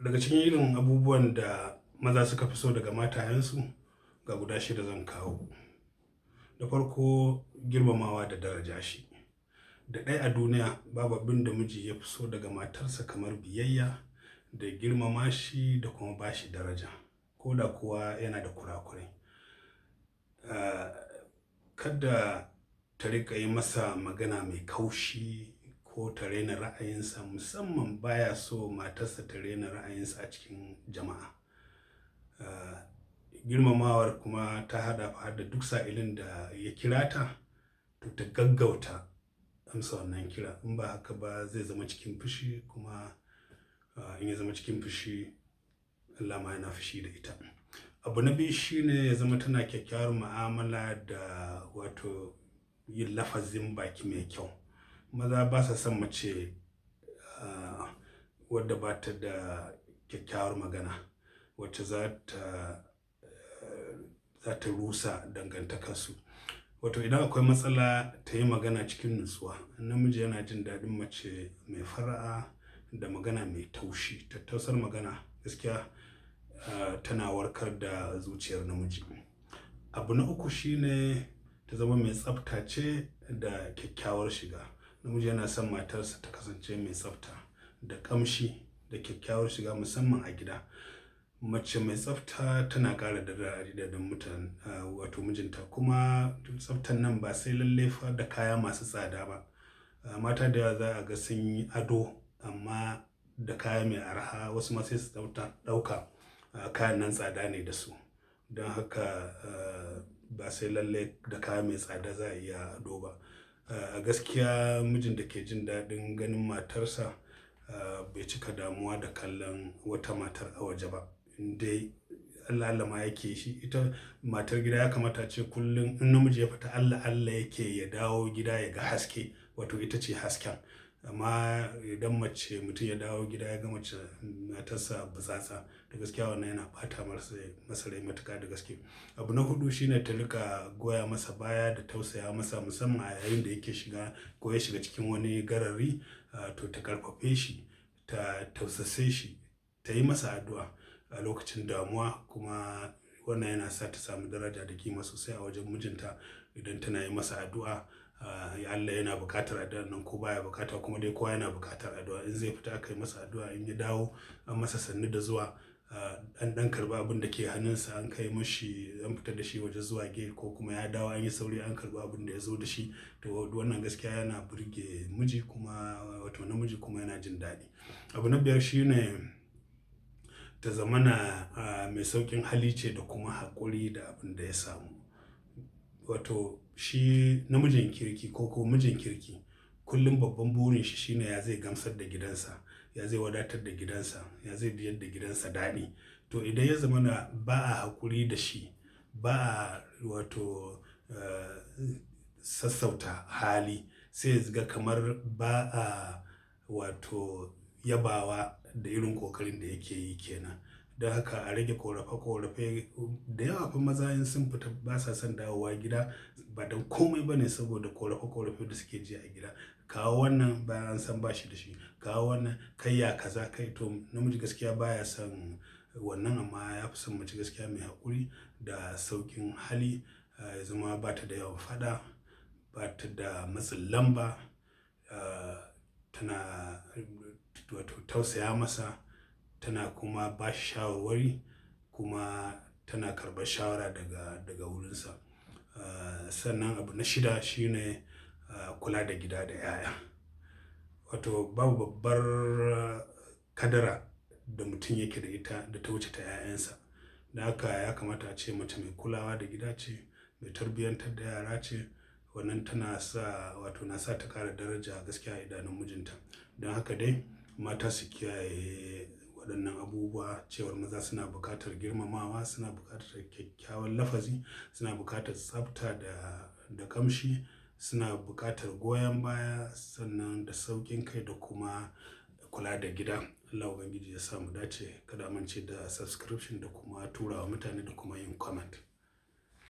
Daga cikin irin abubuwan da maza suka fi so daga matayensu ga guda shida zan kawo. Da farko, girmamawa da daraja shi. Da ɗaya a duniya babu abin da miji ya fi so daga matarsa kamar biyayya da girmama shi da kuma ba shi daraja, ko da kuwa yana da kurakurai. Kada ta riƙa yi masa magana mai kaushi ko ta raina ra'ayinsa, musamman baya so matarsa ta raina ra'ayinsa a cikin jama'a. Girmamawar kuma ta haɗa da duk sa'ilin da ya kira ta, to ta gaggauta amsa wannan kira. In ba haka ba zai zama cikin fushi, kuma in ya zama cikin fushi Allah ma yana fushi da ita. Abu na biyu shine ya zama tana kyakkyawar mu'amala da wato yin lafazin baki mai kyau. Maza ba sa son mace wadda ba ta da kyakkyawar magana, wacce za ta rusa dangantakarsu. Wato idan akwai matsala ta yi magana cikin nutsuwa. Namiji yana jin daɗin mace mai fara'a da magana mai taushi. Tattausar magana gaskiya tana warkar da zuciyar namiji. Abu na uku shine ta zama mai tsafta ce da kyakkyawar shiga. Namiji yana son matarsa ta kasance mai tsafta da ƙamshi da kyakkyawar shiga, musamman a gida. Mace mai tsafta tana ƙara daraja da mutane, wato mijinta. Kuma tsaftan nan ba sai lalle fa da kaya masu tsada ba. Mata da yawa za a ga sun yi ado amma da kaya mai arha, wasu ma sai su ɗauka kayan nan tsada ne da su. Don haka ba sai lalle da kaya mai tsada za a iya ado ba. A gaskiya mijin da ke jin daɗin ganin matarsa bai cika damuwa da kallon wata matar a waje ba. Indai Allah ma yake shi, ita matar gida ya kamata ce kullum in namiji ya fita Allah yake ya dawo gida ya ga haske, wato ita ce hasken. Amma idan mutum ya dawo gida ya ga matarsa batsatsa, da gaskiya wannan yana ɓata masa rai matuƙa da gaske. Abu na hudu shine ta rika goya masa baya da tausaya masa, musamman a yayin da yake shiga ko ya shiga cikin wani garari. To ta karfafe shi, ta tausase shi, ta yi masa addu'a a lokacin damuwa. Kuma wannan yana sa ta samu daraja da kima sosai a wajen mijinta idan tana yi masa addu'a. Allah yana buƙatar addu'ar nan ko baya buƙata, kuma dai kowa yana buƙatar addu'a. In zai fita aka yi masa addu'a, in ya dawo an masa sannu da zuwa, an ɗan karɓi abin da ke hannunsa an kai mashi, an fita da shi waje zuwa gate, ko kuma ya dawo an yi sauri an karɓi abin da ya zo da shi. To wannan gaskiya yana burge miji, kuma wato namiji kuma yana jin daɗi. Abu na biyar shine ta zamana mai sauƙin hali ce da kuma haƙuri da abin da ya samu. Wato shi namijin kirki ko mijin kirki kullum babban burin shi shine ya zai gamsar da gidansa, ya zai wadatar da gidansa, ya zai biyar da gidansa daɗi. To idan ya zamana ba a haƙuri da shi, ba a wato sassauta hali, sai ya ga kamar ba a wato yabawa da irin ƙoƙarin da yake yi kenan. Don haka a rage ƙorafe-ƙorafe. Da yawa fa maza in sun fita ba sa son dawowa gida, ba don komai ba ne saboda ƙorafe-ƙorafe da suke ji a gida. Kawo wannan bayan an san ba shi da shi, kawo wannan kai ya kaza kai. To namiji gaskiya baya son wannan, amma ya fi son mace gaskiya mai haƙuri da sauƙin hali. Ya zama ba ta da yawan faɗa, ba ta da matsin lamba, tana wato tausaya masa, tana kuma ba shi shawarwari, kuma tana karɓar shawara daga wurinsa. Sannan abu na shida shine kula da gida da 'ya'ya. Wato babu babbar kadara da mutum yake da ita da ta wuce ta 'ya'yansa. Da haka ya kamata a ce mace mai kulawa da gida ce, mai tarbiyyantar da yara ce. Wannan tana sa ta ƙara daraja gaskiya a idanun mijinta. Don haka dai mata su kiyaye waɗannan abubuwa, cewar maza suna buƙatar girmamawa, suna buƙatar kyakkyawan lafazi, suna buƙatar tsafta da ƙamshi, suna buƙatar goyon baya, sannan da sauƙin kai da kuma kula da gida. Allah Ubangiji ya sa mu dace. Kada a mance da subscription da kuma turawa mutane da kuma yin comment.